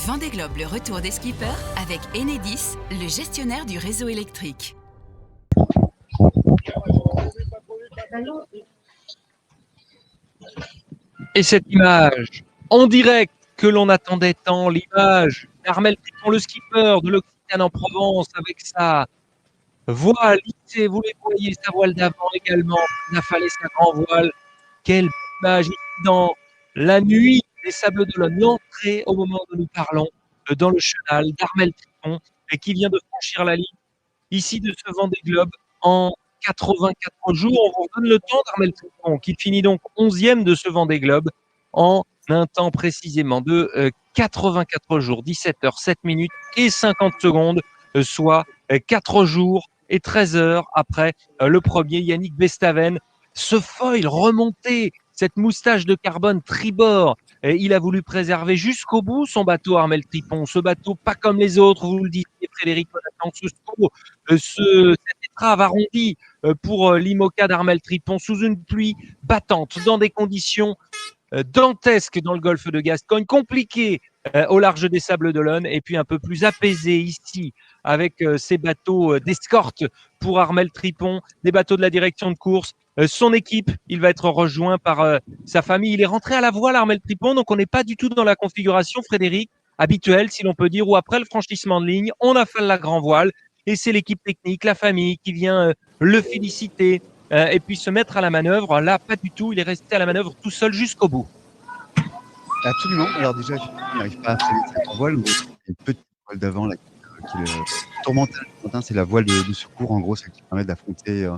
Vendée Globe, le retour des skippers avec Enedis, le gestionnaire du réseau électrique. Et cette image en direct que l'on attendait tant, l'image d'Armel Tripon, le skipper de l'Occitane en Provence, avec sa voile lissée, vous les voyez, sa voile d'avant également, il a fallu sa grand voile. Quelle image ici dans la nuit des Sables d'Olonne, l'entrée au moment où nous parlons dans le chenal d'Armel Tripon qui vient de franchir la ligne ici de ce Vendée Globe en 84 jours. On vous donne le temps d'Armel Tripon qui finit donc 11e de ce Vendée Globe en un temps précisément de 84 jours, 17 heures, 7 minutes et 50 secondes, soit 4 jours et 13 heures après le premier Yannick Bestaven. Ce foil remonté, cette moustache de carbone tribord, il a voulu préserver jusqu'au bout son bateau Armel Tripon. Ce bateau pas comme les autres, vous le disiez Frédéric Jonathan, cette étrave arrondie pour l'IMOCA d'Armel Tripon sous une pluie battante dans des conditions dantesque dans le golfe de Gascogne, compliqué au large des Sables d'Olonne et puis un peu plus apaisé ici avec ces bateaux d'escorte pour Armel Tripon, des bateaux de la direction de course. Son équipe, il va être rejoint par sa famille. Il est rentré à la voile Armel Tripon, donc on n'est pas du tout dans la configuration, Frédéric, habituelle, si l'on peut dire, où après le franchissement de ligne, on a fait la grand voile et c'est l'équipe technique, la famille qui vient le féliciter, et puis se mettre à la manœuvre. Là, pas du tout. Il est resté à la manœuvre tout seul jusqu'au bout. Absolument. Alors déjà, il n'arrive pas à freiner sa grand voile. Mais il y a une petite voile d'avant là, qui le tourmentin. C'est la voile de secours, en gros, celle qui permet d'affronter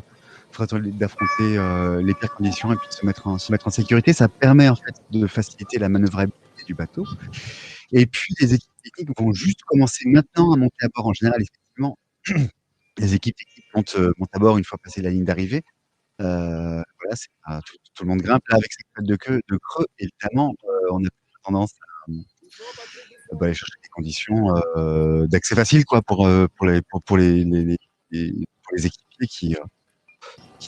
les pires conditions et puis de se mettre en sécurité. Ça permet en fait de faciliter la manœuvrabilité du bateau. Et puis, les équipes techniques vont juste commencer maintenant à monter à bord. En général, effectivement, les équipes techniques montent à bord une fois passé la ligne d'arrivée. Voilà, tout le monde grimpe. Là, avec cette crête de creux, évidemment, on a tendance à aller chercher des conditions d'accès facile quoi, pour les équipiers qui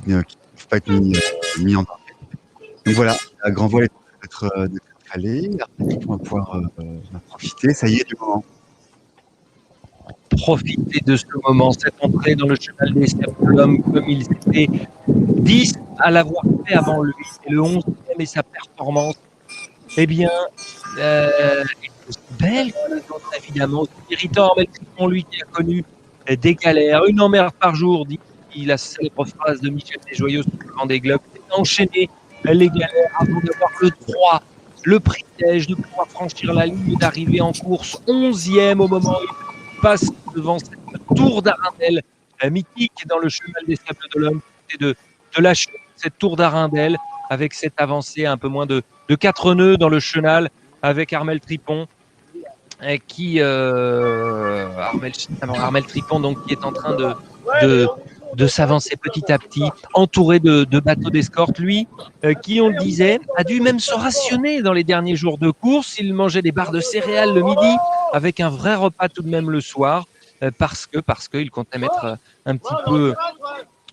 ne peuvent pas être mis en danger. Donc voilà, la grand voile est en train d'être installée. On va pouvoir profiter. Ça y est, du moment. Profiter de ce moment, cette entrée dans le chenal des Sables d'Olonne, comme ils étaient 10 à l'avoir fait avant lui, et le 11e et sa performance, eh bien, belle que les autres, évidemment. Irritant, Armel Tripon, lui, qui a connu des galères, une emmerde par jour, dit la célèbre phrase de Michel Desjoyaux sur le Vendée Globe, enchaîner les galères avant d'avoir le droit, le privilège de pouvoir franchir la ligne d'arrivée en course, 11e au moment où il passe devant cette tour d'Arundel mythique dans le chenal des Sables d'Olonne, de lâcher cette tour d'Arundel avec cette avancée à un peu moins de 4 nœuds dans le chenal avec Armel Tripon Armel Tripon donc, qui est en train de s'avancer petit à petit, entouré de bateaux d'escorte. Lui, qui, on le disait, a dû même se rationner dans les derniers jours de course. Il mangeait des barres de céréales le midi, avec un vrai repas tout de même le soir, parce qu'il comptait mettre un petit peu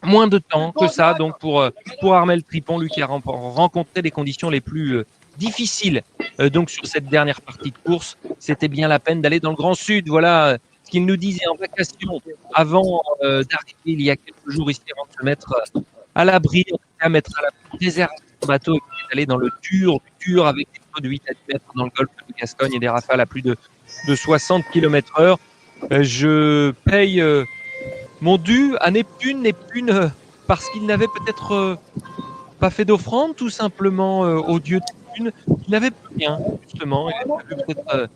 moins de temps que ça. Donc pour Armel Tripon, lui qui a rencontré les conditions les plus difficiles donc sur cette dernière partie de course, c'était bien la peine d'aller dans le Grand Sud. Voilà ce qu'il nous disait en vacation avant d'arriver il y a quelques jours ici, avant de se mettre à l'abri, en tout cas mettre à l'abri, réserver son bateau et puis d'aller dans le Tur avec des flots de 8 à 10 mètres dans le golfe de Gascogne et des rafales à plus de 60 km/h. Je paye mon dû à Neptune, parce qu'il n'avait peut-être pas fait d'offrande, tout simplement au dieu de Neptune. Il n'avait plus rien, justement. Il n'avait peut-être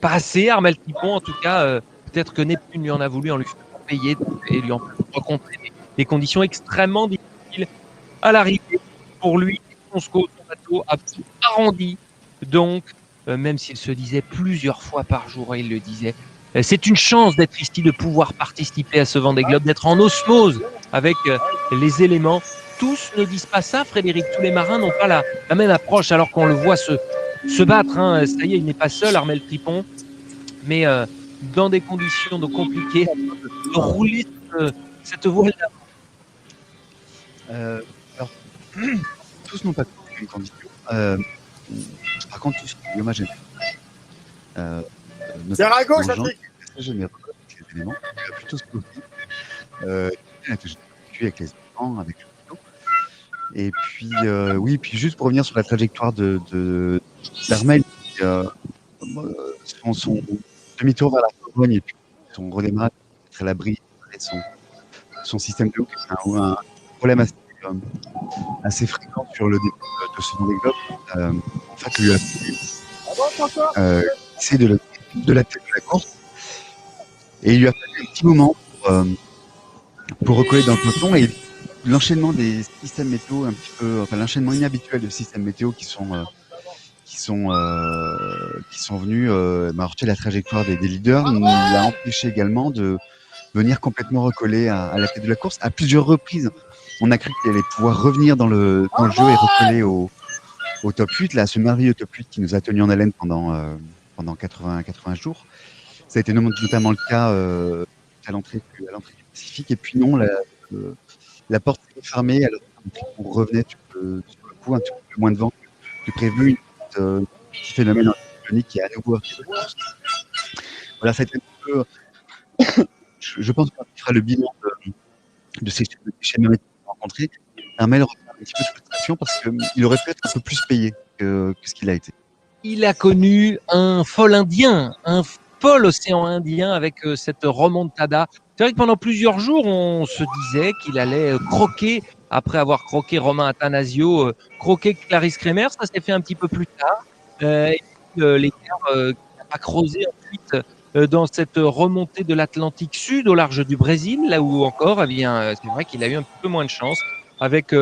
pas assez, Armel Tripon, en tout cas. Peut-être que Neptune lui en a voulu en lui faisant payer et lui en faisant rencontrer des conditions extrêmement difficiles à l'arrivée. Pour lui, son bateau a arrondi. Donc, même s'il se disait plusieurs fois par jour, et il le disait, c'est une chance d'être ici, de pouvoir participer à ce Vendée Globe, d'être en osmose avec les éléments. Tous ne disent pas ça, Frédéric. Tous les marins n'ont pas la même approche, alors qu'on le voit se battre. Hein. Ça y est, il n'est pas seul, Armel Tripon, mais dans des conditions compliquées, de rouler cette voile d'avant. Alors, tous n'ont pas les mêmes conditions. Par contre, tous ont eu hommage. notamment à gauche, Jean, Patrick. qui est très généreux avec les éléments, qui a plutôt souri. Il a toujours vécu avec les enfants, avec le bateau. Et puis, oui, puis juste pour revenir sur la trajectoire d'Armel, qui, son demi-tour vers la Pologne et puis son redémarrage pour être à l'abri et son système de hook, c'est un problème assez fréquent sur le début de ce Vendée Globe. En fait, il lui a essayé de la tête de la course et il lui a fallu un petit moment pour recoller dans le peloton et l'enchaînement des systèmes météo un petit peu, enfin l'enchaînement inhabituel de systèmes météo qui sont venus heurter la trajectoire des leaders l'a empêché également de venir complètement recoller à la tête de la course à plusieurs reprises. On a cru qu'il allait pouvoir revenir dans le jeu et recoller au top 8, là, ce merveilleux top 8 qui nous a tenu en haleine pendant 80 jours. Ça a été notamment le cas à l'entrée du Pacifique. Et puis non, la porte s'est fermée alors qu'on revenait sur le coup, un petit peu moins de vent que prévu. Un petit phénomène cyclonique qui est à nouveau arrivé. Voilà, ça a été un peu. Je pense qu'on fera le bilan de ces schémas rencontrés. Armel ressent un petit peu de frustration parce qu'il aurait pu être un peu plus payé que ce qu'il a été. Il a connu un fol océan Indien avec cette remontada. C'est vrai que pendant plusieurs jours, on se disait qu'il allait croquer, après avoir croqué Romain Attanasio, croquer Clarisse Kremer. Ça s'est fait un petit peu plus tard. Et puis, l'écart qui n'a pas creusé ensuite dans cette remontée de l'Atlantique Sud au large du Brésil, là où encore, eh bien, c'est vrai qu'il a eu un petit peu moins de chance avec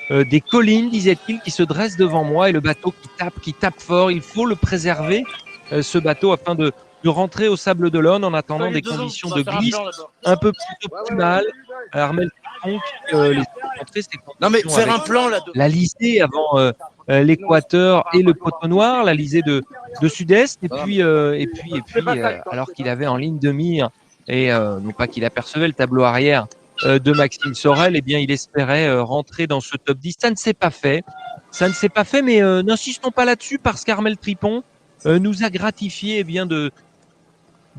des collines, disait-il, qui se dressent devant moi et le bateau qui tape fort. Il faut le préserver, ce bateau, afin de rentrer au Sable d'Olonne en attendant des conditions de glisse un peu plus optimales. Armel Tripon, les rentrées, c'était Non mais faire un plan là. l'Alizé avant l'équateur et le Poteau-Noir, l'Alizé de sud-est, et puis alors qu'il avait en ligne de mire, et non pas qu'il apercevait le tableau arrière de Maxime Sorel, eh bien il espérait rentrer dans ce top 10. Ça ne s'est pas fait. Mais n'insistons pas là-dessus parce qu'Armel Tripon nous a gratifié bien de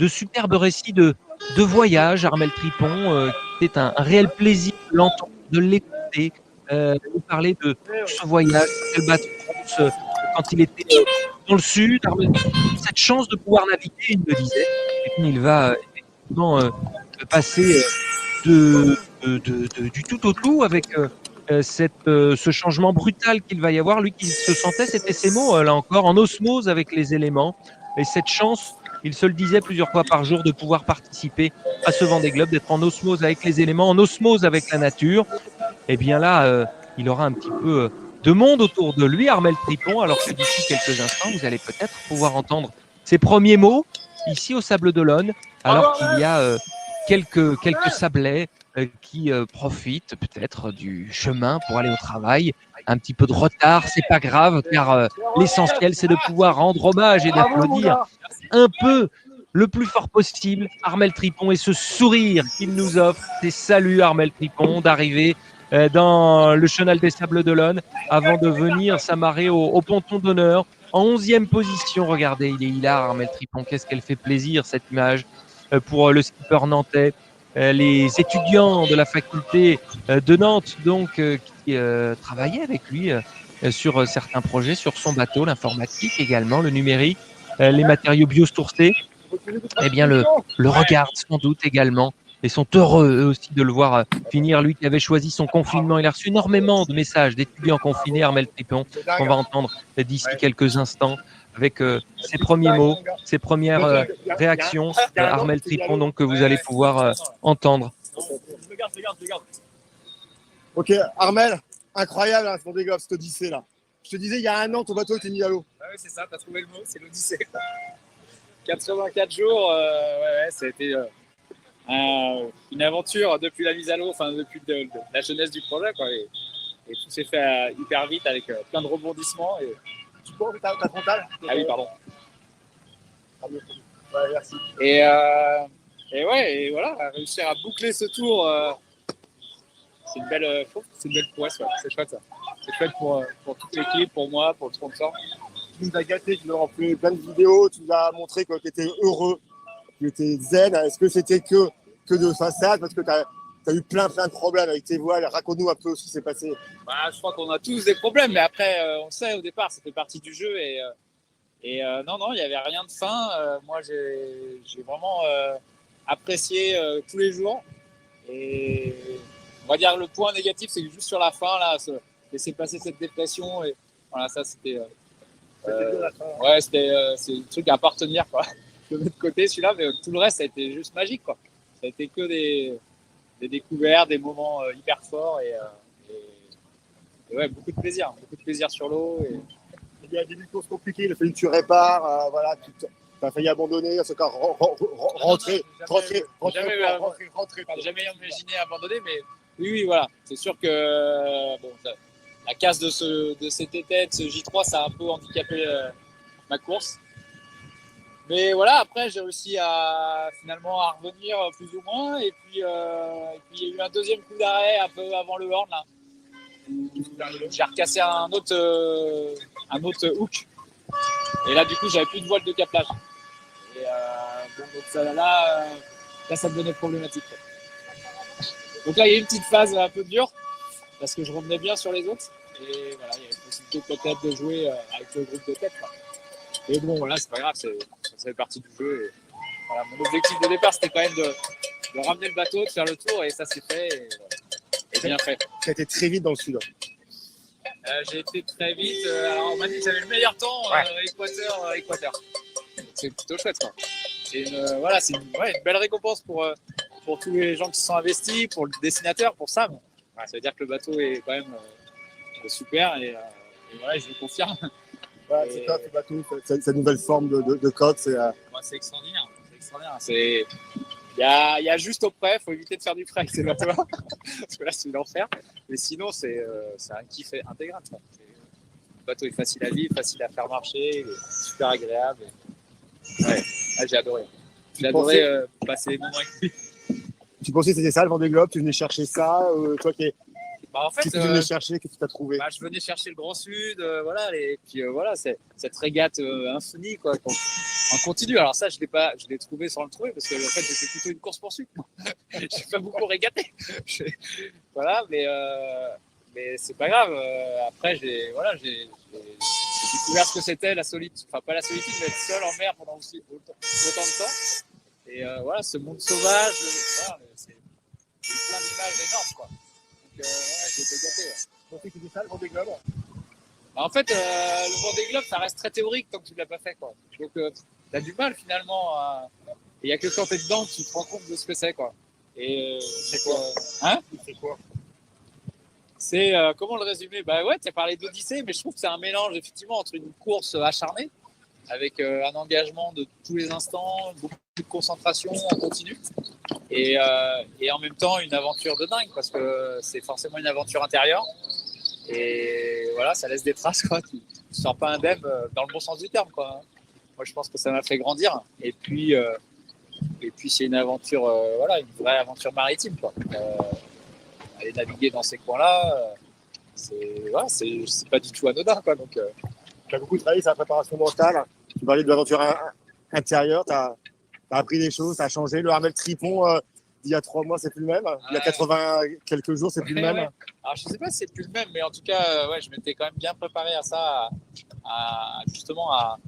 superbes récits de voyage. Armel Tripon, c'était un réel plaisir de l'entendre, de l'écouter, nous parler de ce voyage, le bateau quand il était dans le sud. Armel Tripon a eu cette chance de pouvoir naviguer, il me disait. Et puis il va effectivement passer du tout au tout avec ce changement brutal qu'il va y avoir. Lui qui se sentait, c'était ses mots, là encore, en osmose avec les éléments. Et cette chance, il se le disait plusieurs fois par jour, de pouvoir participer à ce Vendée Globe, d'être en osmose avec les éléments, en osmose avec la nature. Et bien là, il aura un petit peu de monde autour de lui, Armel Tripon, alors que d'ici quelques instants, vous allez peut-être pouvoir entendre ses premiers mots ici au Sable d'Olonne, alors qu'il y a quelques sablets qui profitent peut-être du chemin pour aller au travail. Un petit peu de retard, c'est pas grave, car l'essentiel, c'est de pouvoir rendre hommage et d'applaudir un peu le plus fort possible Armel Tripon et ce sourire qu'il nous offre. C'est salut Armel Tripon d'arriver dans le chenal des Sables d'Olonne avant de venir s'amarrer au ponton d'honneur en 11e position. Regardez, il est hilar, Armel Tripon. Qu'est-ce qu'elle fait plaisir cette image pour le skipper nantais. Les étudiants de la faculté de Nantes, donc, qui travaillaient avec lui sur certains projets, sur son bateau, l'informatique également, le numérique, les matériaux biosourcés, eh bien, le regardent sans doute également et sont heureux eux aussi de le voir finir. Lui qui avait choisi son confinement, il a reçu énormément de messages d'étudiants confinés, Armel Tripon, qu'on va entendre d'ici quelques instants avec ses premiers mots, ses premières réactions. Armel Tripon, donc, que vous allez pouvoir entendre. Ok, Armel, incroyable hein, ce Vendée Globe, cette Odyssée là. Je te disais, il y a un an, ton bateau était mis à l'eau. Ah oui, c'est ça, t'as trouvé le mot, c'est l'Odyssée. 84 jours, ça a été une aventure depuis la mise à l'eau, enfin depuis la jeunesse du projet, quoi. Et tout s'est fait hyper vite avec plein de rebondissements. Et... Tu peux enlever ta frontale? Ah oui, pardon. Ouais, merci. Et voilà, réussir à boucler ce tour, c'est une belle prouesse, ouais. C'est chouette ça. C'est chouette pour toute l'équipe, pour moi, pour le sponsor. nous as gâté, tu nous as fait plein de vidéos, tu nous as montré que tu étais heureux, que tu étais zen. Est-ce que c'était que de façade? Parce que tu as eu plein de problèmes avec tes voiles. Raconte-nous un peu ce qui s'est passé. Bah, je crois qu'on a tous des problèmes, mais après, on le sait au départ, ça fait partie du jeu. Non, il n'y avait rien de fin. Moi, j'ai vraiment apprécié tous les jours. Et on va dire le point négatif, c'est que juste sur la fin, là, laisser passer cette dépression. Et voilà, ça, c'était. Ouais, c'est le truc à appartenir, quoi. De notre côté, celui-là, mais tout le reste, ça a été juste magique, quoi. Ça a été que des découvertes, des moments hyper forts et ouais, beaucoup de plaisir sur l'eau. Il y a des courses compliquées, il a fallu que tu répares, voilà, tu as failli abandonner, en tout cas rentrer. J'ai jamais imaginé abandonner, mais oui, voilà. C'est sûr que bon, la casse de cet été, de ce J3, ça a un peu handicapé ma course. Mais voilà, après, j'ai réussi finalement à revenir plus ou moins. Et puis, il y a eu un deuxième coup d'arrêt un peu avant le horn, là. J'ai recassé un autre hook. Et là, du coup, j'avais plus de voile de caplage. Et donc là, ça devenait problématique, quoi. Donc là, il y a eu une petite phase un peu dure parce que je revenais bien sur les autres. Et voilà, il y avait possibilité peut-être de jouer avec le groupe de tête, quoi. Et bon, voilà, c'est pas grave, ça fait partie du jeu. Et voilà, mon objectif de départ, c'était quand même de ramener le bateau, de faire le tour, et ça s'est fait. Et bien fait. Tu as été très vite dans le sud. J'ai été très vite. Alors, on m'a dit que j'avais le meilleur temps, Équateur. C'est plutôt chouette, quoi. C'est une belle récompense pour tous les gens qui se sont investis, pour le dessinateur, pour Sam. Ouais, ça veut dire que le bateau est quand même super, et voilà, je le confirme. Ouais, c'est top, le bateau, cette nouvelle forme de coque. C'est extraordinaire. Il y a juste au près, il faut éviter de faire du frais avec ces bateaux parce que là c'est l'enfer. Mais sinon c'est un kiff intégral. Le bateau est facile à vivre, facile à faire marcher, il est super agréable. Ouais, j'ai adoré. J'ai adoré passer les moments avec lui. Tu pensais que c'était ça le Vendée Globe? Tu venais chercher ça, toi qui en fait, qu'est-ce que tu venais chercher? Qu'est-ce que tu as trouvé? Je venais chercher le Grand Sud, voilà, et puis voilà, cette régate infinie, quoi, en continu. Alors ça, je l'ai trouvé sans le trouver, parce que en fait, c'était plutôt une course-poursuite. J'ai pas beaucoup régaté. Voilà, mais c'est pas grave. Après, j'ai découvert ce que c'était la solitude, enfin pas la solitude, mais être seul en mer pendant autant de temps. Et voilà, ce monde sauvage, voilà, c'est plein d'images énormes, quoi. Ouais, j'ai été gâté. Ouais. Tu pensais que c'était ça le Vendée Globe? En fait, le Vendée Globe, ça reste très théorique tant que tu ne l'as pas fait, quoi. Donc, tu as du mal finalement. Il n'y a que quand tu es dedans que tu te rends compte de ce que c'est, quoi. Et c'est quoi? C'est quoi? C'est comment le résumer? Bah ouais, tu as parlé d'Odyssée, mais je trouve que c'est un mélange effectivement entre une course acharnée avec un engagement de tous les instants, beaucoup de concentration en continu. Et en même temps une aventure de dingue parce que c'est forcément une aventure intérieure et voilà, ça laisse des traces, quoi. Tu ne sors pas indemne dans le bon sens du terme, quoi. Moi je pense que ça m'a fait grandir et puis c'est une aventure, voilà, une vraie aventure maritime, quoi. Aller naviguer dans ces coins-là, c'est pas du tout anodin, quoi. Donc tu as beaucoup travaillé sur la préparation mentale. Tu parlais de l'aventure intérieure, tu as appris des choses, tu as changé. Le Armel Tripon d'il y a 3 mois, c'est plus le même. Il y a 80 quelques jours, c'est plus le même. Ouais. Alors, je ne sais pas si c'est plus le même, mais en tout cas, je m'étais quand même bien préparé à ça, justement à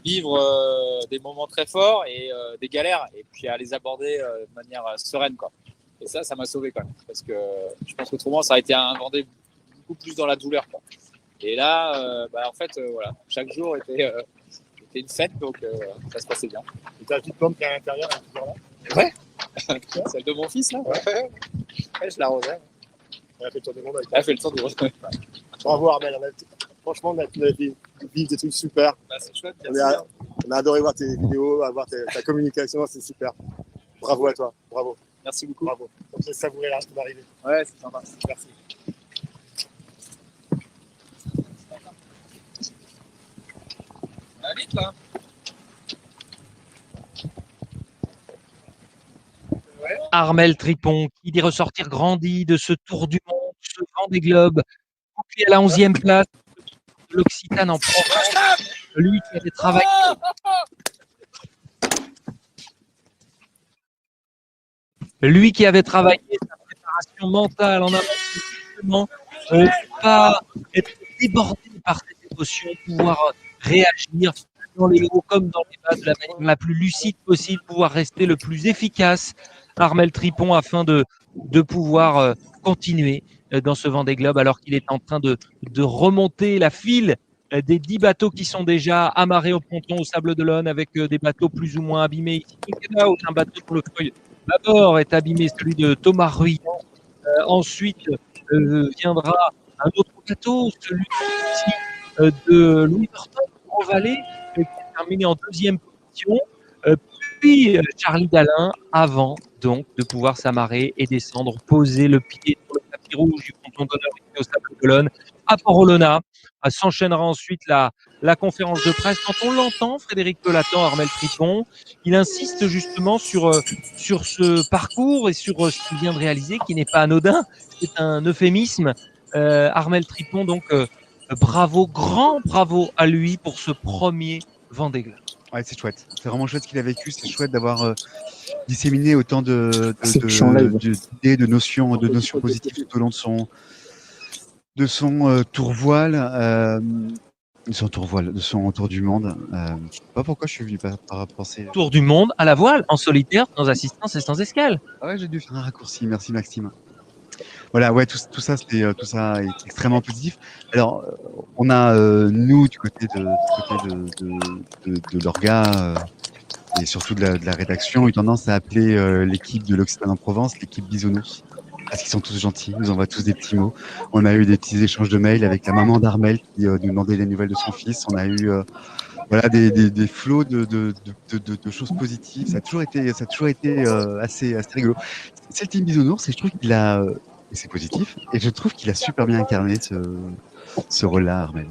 vivre des moments très forts et des galères, et puis à les aborder de manière sereine, quoi. Et ça m'a sauvé quand même, parce que je pense qu'autrement, ça a été un Vendée beaucoup plus dans la douleur, quoi. Et là, en fait, voilà, chaque jour était une fête, donc ça se passait bien. Et tu as la petite pomme qui est à l'intérieur, elle est toujours là? Ouais. Celle de mon fils, là. Ouais, je l'arrosais. Elle a fait le tour du monde. Elle a fait le tour du monde. Bravo Armel, franchement, on a vivre des trucs super. Bah, c'est chouette, on a adoré voir tes vidéos, voir ta communication, c'est super. Bravo à toi, bravo. Merci beaucoup. Bravo. On peut savourer là, ce qui va arriver. Ouais, c'est sympa. Merci. Va vite, là. Ouais. Armel Tripon, qui dit ressortir grandi de ce tour du monde, ce Vendée Globe, bouclé à la 11e place de l'Occitane en Provence. lui qui avait travaillé sa préparation mentale en amont, justement, pas être débordé par cette émotion, pouvoir réagir dans les hauts comme dans les bas de la manière la plus lucide possible, pouvoir rester le plus efficace, Armel Tripon, afin de pouvoir continuer dans ce Vendée Globe alors qu'il est en train de remonter la file des 10 bateaux qui sont déjà amarrés au ponton au Sable d'Olonne avec des bateaux plus ou moins abîmés. Ici, un bateau pour le feuille d'abord est abîmé, celui de Thomas Ruyant. Ensuite viendra un autre bateau, celui de Louis Burton en Vallée, qui est terminé en deuxième position. Puis Charlie Dalin, avant donc de pouvoir s'amarrer et descendre, poser le pied sur le tapis rouge du ponton d'honneur ici au Sable d'Olonne à Port-Olona. S'enchaînera ensuite la conférence de presse. Quand on l'entend, Frédéric Pelatan, Armel Tripon, il insiste justement sur ce parcours et sur ce qu'il vient de réaliser, qui n'est pas anodin, c'est un euphémisme. Armel Tripon, donc bravo, grand bravo à lui pour ce premier Vendée Globe. Ouais, c'est chouette. C'est vraiment chouette ce qu'il a vécu. C'est chouette d'avoir disséminé autant d'idées, de notions positives tout au long de son tourvoile, de son tour du monde. Je sais pas pourquoi je suis venu par penser. Tour du monde à la voile, en solitaire, sans assistance et sans escale. Ah ouais, j'ai dû faire un raccourci. Merci Maxime. Voilà, ouais, tout ça est extrêmement positif. Alors, on a nous du côté de l'orga et surtout de la rédaction, eu tendance à appeler l'équipe de l'Occitane en Provence l'équipe Bisounours, parce qu'ils sont tous gentils, ils nous envoient tous des petits mots. On a eu des petits échanges de mails avec la maman d'Armel qui nous demandait les nouvelles de son fils. On a eu voilà des flots de choses positives. Ça a toujours été assez rigolo. C'est le team Bisounours et je trouve qu'il a et c'est positif. Et je trouve qu'il a super bien incarné ce rôle-là, Armel.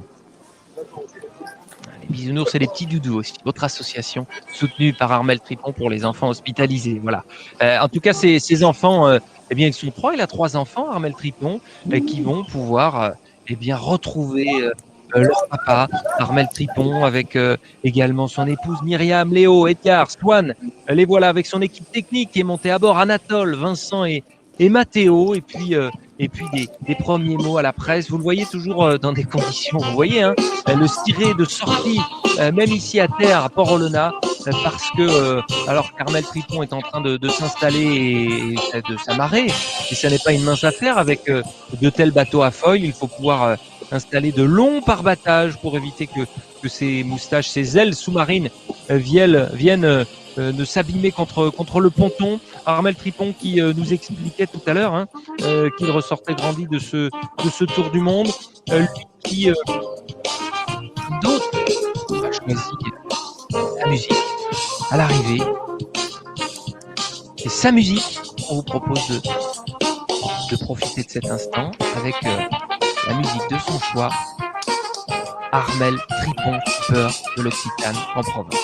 Les Bisounours et les petits doudous aussi, votre association soutenue par Armel Tripon pour les enfants hospitalisés. Voilà. En tout cas, ces enfants, eh bien, ils sont 3. Il a 3 enfants, Armel Tripon, qui vont pouvoir retrouver leur papa, Armel Tripon, avec également son épouse Myriam, Léo, Edgar, Swan. Les voilà avec son équipe technique qui est montée à bord, Anatole, Vincent et Mathéo, et puis des premiers mots à la presse. Vous le voyez toujours dans des conditions, vous voyez, hein, le ciré de sortie, même ici à terre, à Port-Olona, parce que, alors qu'Armel Tripon est en train de s'installer et de s'amarrer, et ça n'est pas une mince affaire avec de tels bateaux à feuilles, il faut pouvoir installer de longs parbattages pour éviter que ces moustaches, ces ailes sous-marines viennent de s'abîmer contre le ponton. Armel Tripon qui nous expliquait tout à l'heure qu'il ressortait grandi de ce tour du monde, lui qui donc a choisi sa musique à l'arrivée. Et sa musique, on vous propose de profiter de cet instant avec la musique de son choix, Armel Tripon, skipper de l'Occitane en Provence.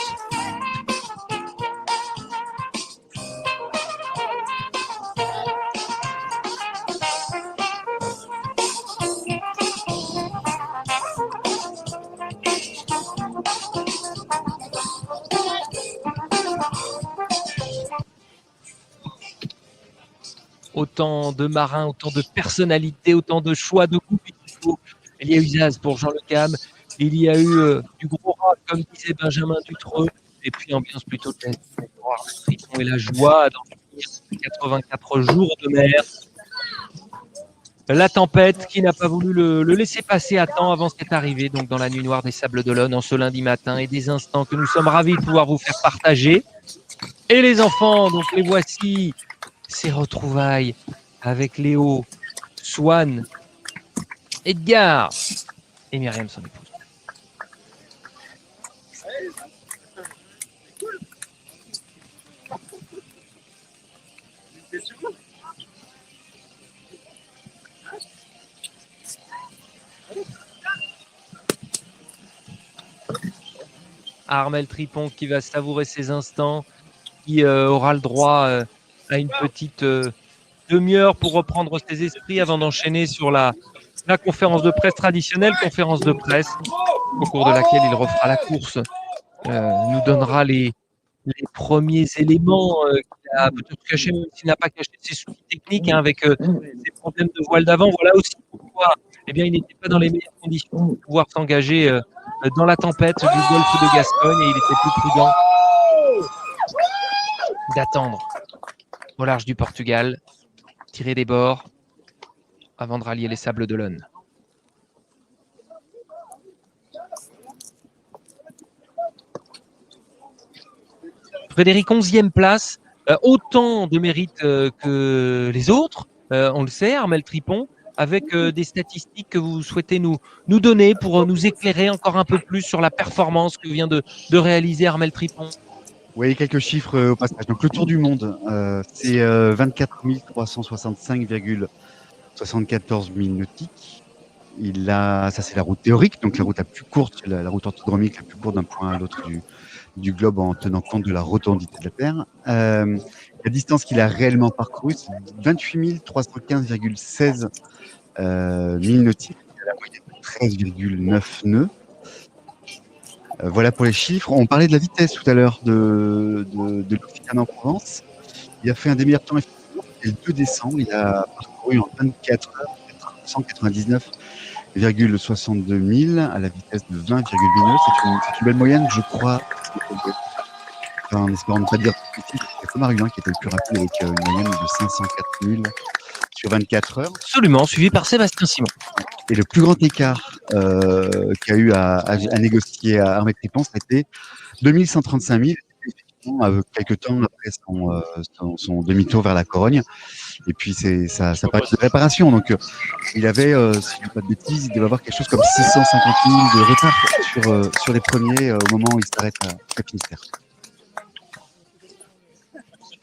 Autant de marins, autant de personnalités, autant de choix de coups. Il y a eu Zaz pour Jean Le Cam, il y a eu du gros rap, comme disait Benjamin Dutreux, et puis ambiance plutôt de et la joie dans 84 jours de mer. La tempête qui n'a pas voulu le laisser passer à temps avant cette arrivée, donc dans la nuit noire des Sables d'Olonne en ce lundi matin, et des instants que nous sommes ravis de pouvoir vous faire partager. Et les enfants, donc les voici, ces retrouvailles avec Léo, Swan, Edgar et Myriam, son épouse. Armel Tripon qui va savourer ces instants, qui aura le droit à une petite demi-heure pour reprendre ses esprits avant d'enchaîner sur la conférence de presse traditionnelle, conférence de presse au cours de laquelle il refera la course, nous donnera les premiers éléments qu'il a peut-être cachés, même s'il n'a pas caché ses soucis techniques avec ses problèmes de voile d'avant. Voilà aussi pourquoi il n'était pas dans les meilleures conditions pour pouvoir s'engager dans la tempête du golfe de Gascogne, et il était plus prudent d'attendre au large du Portugal, tirer des bords avant de rallier les sables d'Olonne. Frédéric, 11e place, autant de mérite que les autres, on le sait, Armel Tripon, avec des statistiques que vous souhaitez nous donner pour nous éclairer encore un peu plus sur la performance que vient de réaliser Armel Tripon. Oui, quelques chiffres au passage. Donc le Tour du Monde, c'est 24 365,74 milles nautiques. Ça c'est la route théorique, donc la route la plus courte, la route orthodromique la plus courte d'un point à l'autre du globe en tenant compte de la rotondité de la Terre. La distance qu'il a réellement parcourue, c'est 28 315,16 milles nautiques, à la moyenne de 13,9 nœuds. Voilà pour les chiffres. On parlait de la vitesse tout à l'heure de l'Occitane en Provence. Il a fait un des meilleurs temps effectivement, c'était le 2 décembre. Il a parcouru en 24 heures 199,62 milles à la vitesse de 20,8 nœuds. C'est une belle moyenne, je crois. Enfin, en espérant ne pas dire c'était Thomas Rubin qui était le plus rapide avec une moyenne de 504 milles sur 24 heures. Absolument, suivi par Sébastien Simon. Et le plus grand écart qu'a eu à négocier à Armel Tripon, c'était 2135 000, quelques temps après son demi-tour vers la Corogne. Et puis, ça parle de réparation. Donc, il avait, si je ne dis pas de bêtises, il devait avoir quelque chose comme 650 000 de retard sur les premiers au moment où il s'arrête à Finistère.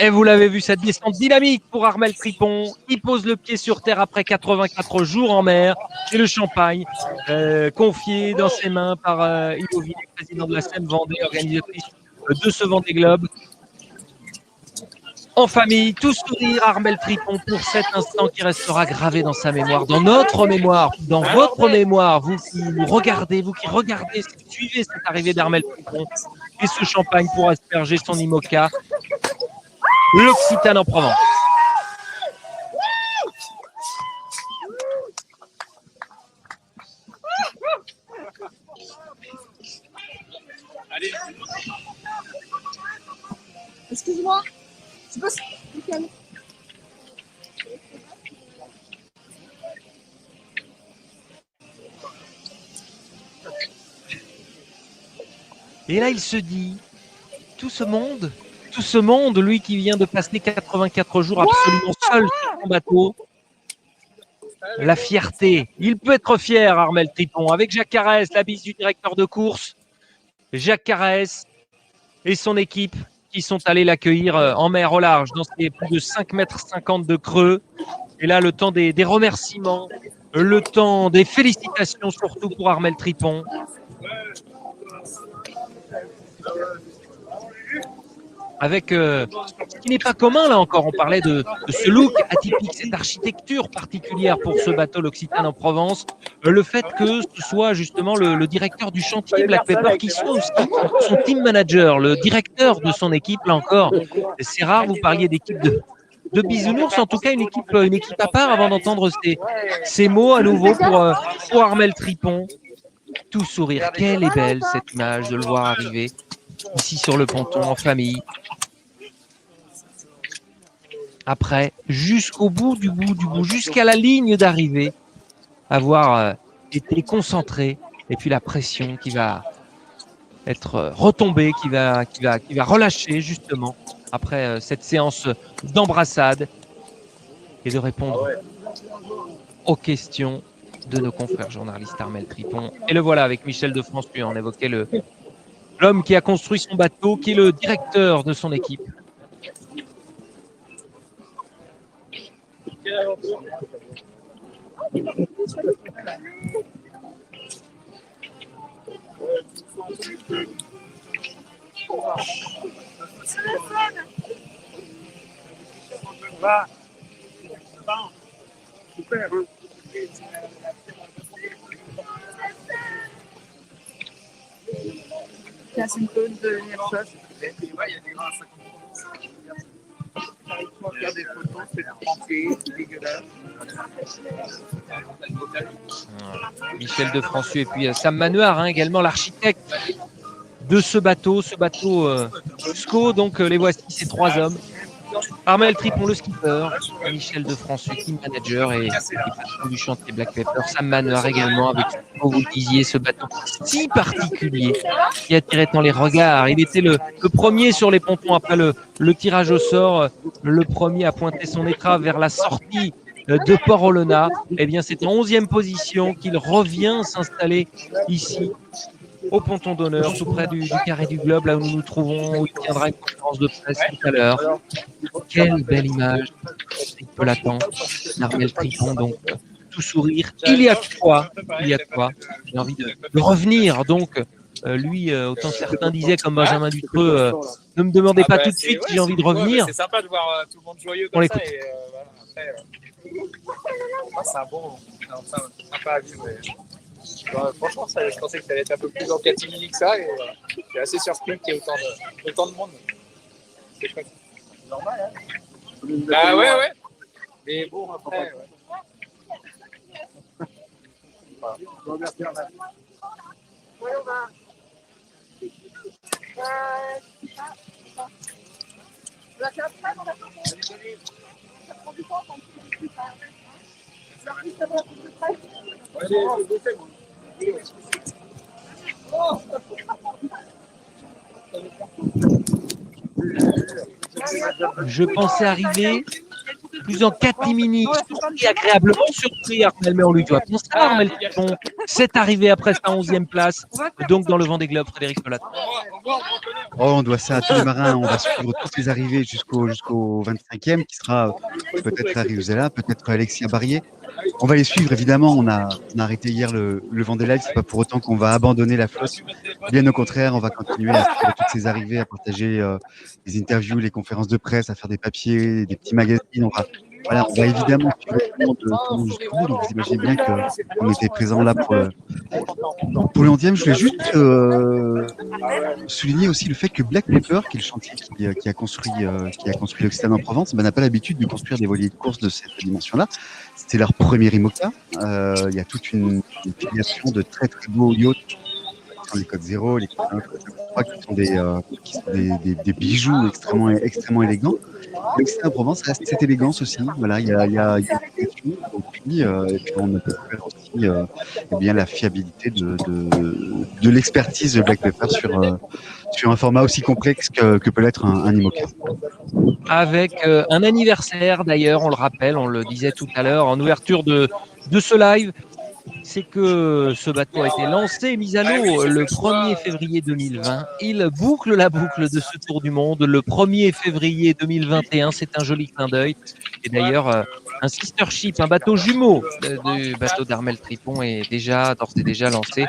Et vous l'avez vu, cette descente dynamique pour Armel Tripon. Il pose le pied sur terre après 84 jours en mer. Et le champagne, confié dans ses mains par Ivo Villet, président de la SEM Vendée, organisatrice de ce Vendée Globe. En famille, tout sourire, Armel Tripon, pour cet instant qui restera gravé dans sa mémoire, dans notre mémoire, dans votre mémoire, vous qui nous regardez, vous qui regardez, suivez cette arrivée d'Armel Tripon et ce champagne pour asperger son IMOCA. L'Occitane en Provence. Allez. Excuse-moi. C'est pas calme. Et là, il se dit, tout ce monde, lui qui vient de passer 84 jours absolument seul sur son bateau, la fierté. Il peut être fier, Armel Tripon, avec Jacques Carès, la bise du directeur de course. Jacques Carès et son équipe qui sont allés l'accueillir en mer au large, dans ces plus de 5,50 m de creux. Et là, le temps des remerciements, le temps des félicitations, surtout pour Armel Tripon. Avec ce qui n'est pas commun, là encore, on parlait de ce look atypique, cette architecture particulière pour ce bateau, l'Occitane en Provence, le fait que ce soit justement le directeur du chantier Black Pepper qui soit aussi son team manager, le directeur de son équipe, là encore. C'est rare, vous parliez d'équipe de bisounours, en tout cas une équipe à part avant d'entendre ces mots à nouveau pour Armel Tripon. Tout sourire, quelle est belle cette image de le voir arriver ici sur le ponton en famille. Après, jusqu'au bout du bout, jusqu'à la ligne d'arrivée, avoir été concentré, et puis la pression qui va être retombée, qui va relâcher justement après cette séance d'embrassade et de répondre aux questions de nos confrères journalistes Armel Tripon. Et le voilà avec Michel de François, on évoquait l'homme qui a construit son bateau, qui est le directeur de son équipe. casse une peu de l'image. Faire des photos, c'est tranquille, c'est dégueulasse. Michel de François et puis Sam Manoir, hein, également l'architecte de ce bateau SCO. Donc les voici, ces trois hommes. Armel Tripon, le skipper, Michel de François, team manager et patron du chantier Black Pepper, Sam Manoir également, avec, comme vous le disiez, ce bateau si particulier qui attirait tant les regards. Il était le premier sur les pontons après le tirage au sort, le premier à pointer son étrave vers la sortie de Port-Olona. Eh bien, c'est en 11e position qu'il revient s'installer ici au ponton d'honneur, tout près du carré du globe, là où nous nous trouvons, où il tiendra une conférence de presse tout à l'heure. Quelle belle image, il peut l'attendre, Armel Tripon, donc tout sourire. Il y a de quoi, j'ai envie de revenir, donc lui, autant certains disaient comme Benjamin Dutreux, ne me demandez pas tout de suite si j'ai envie de revenir. C'est sympa de voir tout le monde joyeux On comme l'écoute. ça. Et, voilà, après, c'est un bon, sympa à vivre. Franchement, je pensais que ça allait être un peu plus en catimini que ça. Et voilà. Je suis assez surpris qu'il y ait autant de monde. C'est chouette. C'est normal, hein. Bah ouais. Mais bon, après. Ouais. Voilà. Je pensais arriver plus en catimini, surpris, agréablement surpris, Armel, mais on lui doit. Bonsoir, Armel Tripon. C'est arrivé après sa 11e place, donc dans le Vendée Globe, Frédéric Pelaton. Oh, on doit ça à tous les marins. On va suivre toutes les arrivées jusqu'au 25e, qui sera peut-être Harry Uzela, peut-être Alexia Barrier. On va les suivre, évidemment. On a arrêté hier le Vendée Live. C'est pas pour autant qu'on va abandonner la flotte. Bien au contraire, on va continuer à faire toutes ces arrivées, à partager les interviews, les conférences de presse, à faire des papiers, des petits magazines. On va évidemment suivre le monde jusqu'au bout. Donc vous imaginez bien qu'on était présent là pour le 11e. Je voulais juste souligner aussi le fait que Black Pepper, qui est le chantier qui a construit l'Occitane en Provence, n'a pas l'habitude de construire des voiliers de course de cette dimension-là. C'était leur premier IMOCA. Il y a toute une filiation de très très beaux yachts, les Côtes Zéro, les Côtes 1, Côtes 3, qui sont des bijoux extrêmement élégants. L'Occitane en Provence reste cette élégance aussi. Voilà, il y a et puis on a découvert aussi bien la fiabilité de l'expertise de Black Pepper sur un format aussi complexe que peut l'être un IMOCA. Avec un anniversaire d'ailleurs, on le rappelle, on le disait tout à l'heure en ouverture de ce live, c'est que ce bateau a été lancé et mis à l'eau le 1er février 2020. Il boucle la boucle de ce tour du monde le 1er février 2021. C'est un joli clin d'œil. Et d'ailleurs, un sister ship, un bateau jumeau du bateau d'Armel Tripon est d'ores et déjà lancé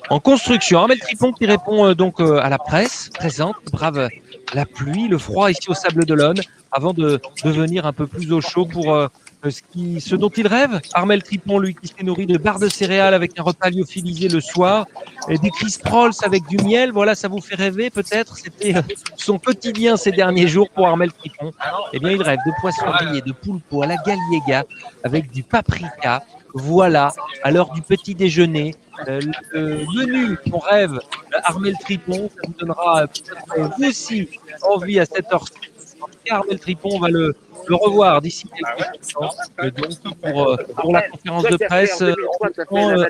en construction. Armel Tripon qui répond donc à la presse présente, brave la pluie, le froid ici au Sable d'Olonne, avant de venir un peu plus au chaud pour ce dont il rêve. Armel Tripon, lui, qui s'est nourri de barres de céréales avec un repas lyophilisé le soir, et des Chris Prolls avec du miel. Voilà, ça vous fait rêver peut-être. C'était son quotidien ces derniers jours pour Armel Tripon. Eh bien, il rêve de poisson grillé, de poulpeau à la galliega avec du paprika. Voilà, à l'heure du petit déjeuner, le menu qu'on rêve Armel Tripon, ça vous donnera peut-être vous aussi envie à cette heure-ci. Armel Tripon, on va le revoir d'ici quelques instants. Donc pour la conférence de presse,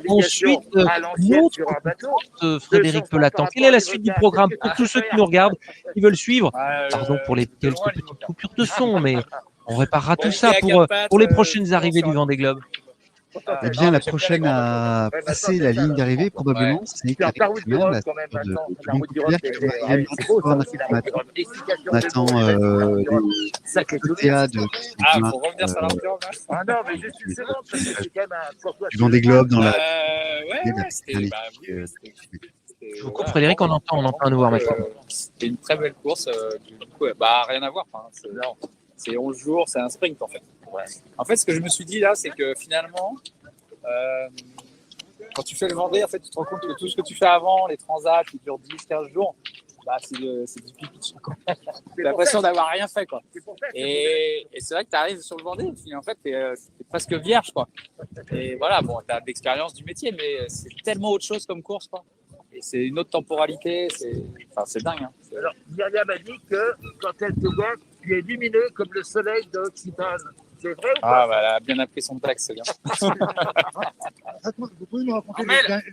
ensuite notre Frédéric Pelaton. Quelle est la suite du programme pour tous ceux qui nous regardent, qui veulent suivre? Pardon pour les quelques petites coupures de son, mais on réparera tout ça pour les prochaines arrivées du Vendée Globe. Eh bien, la prochaine à passer la ligne d'arrivée, probablement, c'est Karine Kremer, la sœur de Banque Populaire, qui va arriver mercredi matin. On attend les TA de faut revenir sur l'argent. Ah non, mais je suis seconde, parce que c'est quand même un pourquoi. du Vendée Globe dans la... Je vous coupe, Frédéric, on entend un nouveau Armel Tripon. C'était une très belle course. Du coup, rien à voir. C'est 11 jours, c'est un sprint en fait. Ouais. En fait, ce que je me suis dit là, c'est que finalement, quand tu fais le Vendée, en fait, tu te rends compte que tout ce que tu fais avant, les transats qui durent 10-15 jours, bah, c'est du pipi. T'as l'impression d'avoir rien fait, quoi. Et c'est vrai que tu arrives sur le Vendée, et en fait, t'es presque vierge, quoi. Et voilà, bon, tu as de l'expérience du métier, mais c'est tellement autre chose comme course, quoi. Et c'est une autre temporalité, c'est dingue. Hein. Alors, Myriam m'a dit que quand elle te voit, tu es lumineux comme le soleil de Occitane. C'est vrai ou pas? Ah, bah, elle a bien appris son texte, c'est bien. Vous pouvez nous raconter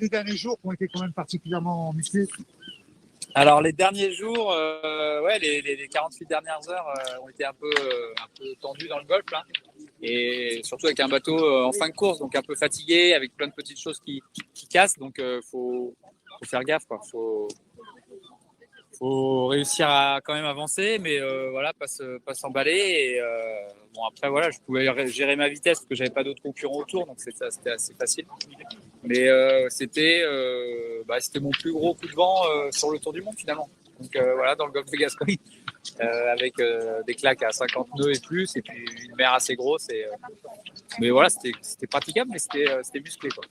les derniers jours qui ont été quand même particulièrement musclés? Alors, les derniers jours, ouais, les 48 dernières heures ont été un peu tendues dans le golfe, là. Et surtout avec un bateau en fin de course, donc un peu fatigué, avec plein de petites choses qui cassent. Donc, faut faire gaffe, quoi. Faut réussir à quand même avancer, mais voilà, pas s'emballer. Et bon, après, voilà, je pouvais gérer ma vitesse parce que j'avais pas d'autres concurrents autour, donc c'était assez facile. Mais c'était mon plus gros coup de vent sur le Tour du Monde, finalement. Donc voilà, dans le golfe de Gascogne, avec des claques à 50 nœuds et plus, et puis une mer assez grosse. Mais voilà, c'était praticable, mais c'était musclé, quoi.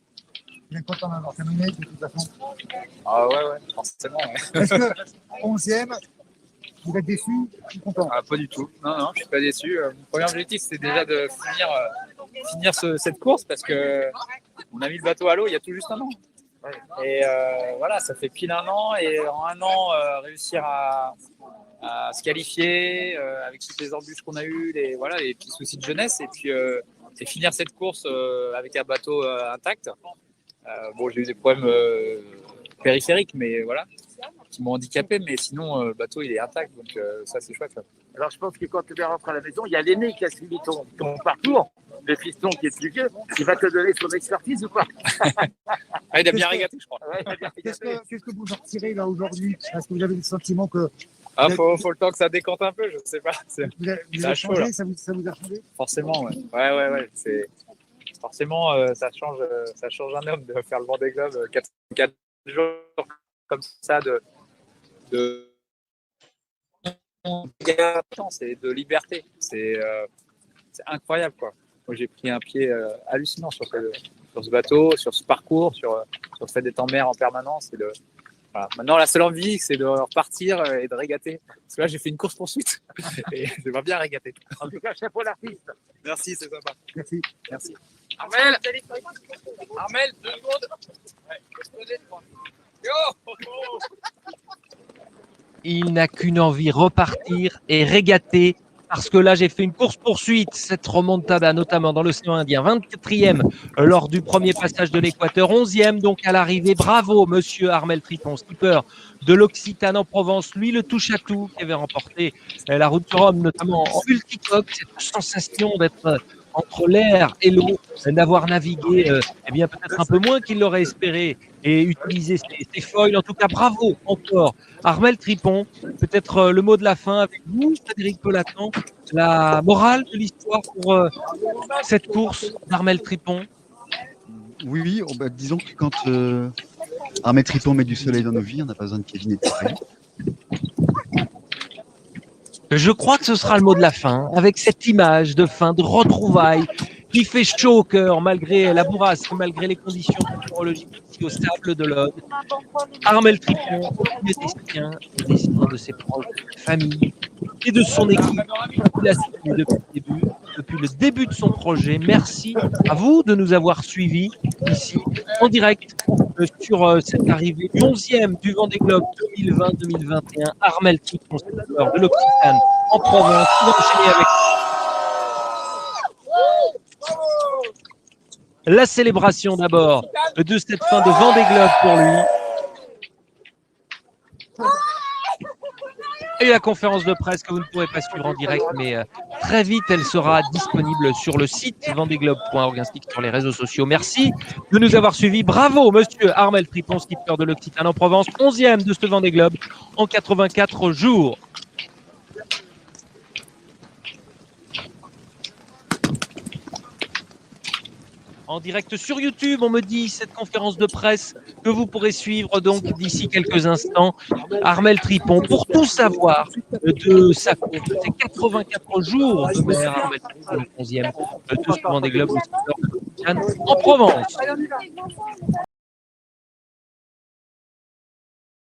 Bien content d'avoir terminé, de toute façon. Ah ouais, forcément. Ouais. Est-ce que 11e, vous êtes déçu ou content? Ah, pas du tout. Non, je suis pas déçu. Mon premier objectif, c'était déjà de finir cette course parce que on a mis le bateau à l'eau il y a tout juste un an. Et voilà, ça fait pile un an. Et en un an, réussir à se qualifier avec toutes les embûches qu'on a eues, les petits soucis de jeunesse, et puis finir cette course avec un bateau intact. Bon, j'ai eu des problèmes périphériques, mais voilà, qui m'ont handicapé, mais sinon, le bateau, il est intact, donc ça, c'est chouette. Alors, je pense que quand tu vas rentrer à la maison, il y a l'aîné qui a suivi ton parcours, le fiston qui est plus vieux, qui va te donner son expertise ou pas? Ah, il a bien régaté, je crois. Ouais, Qu'est-ce que vous en retirez là aujourd'hui? Est-ce que vous avez le sentiment que Ah, faut le temps que ça décante un peu, je sais pas. vous avez Ça changé, chaud, là. ça vous a changé? Forcément, ouais. Ouais. Forcément, ça change un homme de faire le Vendée Globe 4 jours comme ça c'est de liberté. C'est incroyable, quoi. Moi, j'ai pris un pied hallucinant sur ce bateau, sur ce parcours, sur le fait d'être en mer en permanence. Voilà. Maintenant, la seule envie, c'est de repartir et de régater. Parce que là, j'ai fait une course-poursuite et je vais bien régater. En tout cas, chapeau l'artiste. Merci, c'est sympa. Merci. Armel, 2 secondes. Ouais, explosé, je crois. Il n'a qu'une envie, repartir et régater. Parce que là, j'ai fait une course-poursuite, cette remontada, notamment dans l'océan Indien, 24e lors du premier passage de l'équateur, 11e donc à l'arrivée. Bravo, monsieur Armel Tripon, skipper de l'Occitane en Provence. Lui, le touche-à-tout qui avait remporté la route du Rhum, notamment en multicoque. Cette sensation d'être entre l'air et l'eau, d'avoir navigué peut-être un peu moins qu'il l'aurait espéré et utilisé ses foils. En tout cas, bravo encore Armel Tripon. Peut-être le mot de la fin avec vous, Frédéric Pelatan, la morale de l'histoire pour cette course d'Armel Tripon. Oui, disons que quand Armel Tripon met du soleil dans nos vies, on n'a pas besoin de Kevin et de Thierry. Je crois que ce sera le mot de la fin, avec cette image de fin, de retrouvailles, qui fait chaud au cœur, malgré la bourrasque, malgré les conditions météorologiques ici au Sable de l'Aude. Armel Tripon, des siens, des siens de ses proches, de sa famille et de son équipe, il a signé depuis le début de son projet. Merci à vous de nous avoir suivis ici, en direct, sur cette arrivée du 11e du Vendée Globe 2020-2021. Armel Tripon, sénateur de l'Occitane en Provence, qui va enchaîner avec la célébration d'abord de cette fin de Vendée Globe pour lui. Et la conférence de presse que vous ne pourrez pas suivre en direct, mais très vite, elle sera disponible sur le site vendéglobe.org ainsi que sur les réseaux sociaux. Merci de nous avoir suivis. Bravo, monsieur Armel Tripon, skipper de l'Occitane en Provence, 11e de ce Vendée Globe en 84 jours. En direct sur YouTube, on me dit cette conférence de presse que vous pourrez suivre donc d'ici quelques instants. Armel Tripon, pour tout savoir de sa course, de ses 84 jours de mer, Armel Tripon, le 11e de ce Vendée Globe en Provence.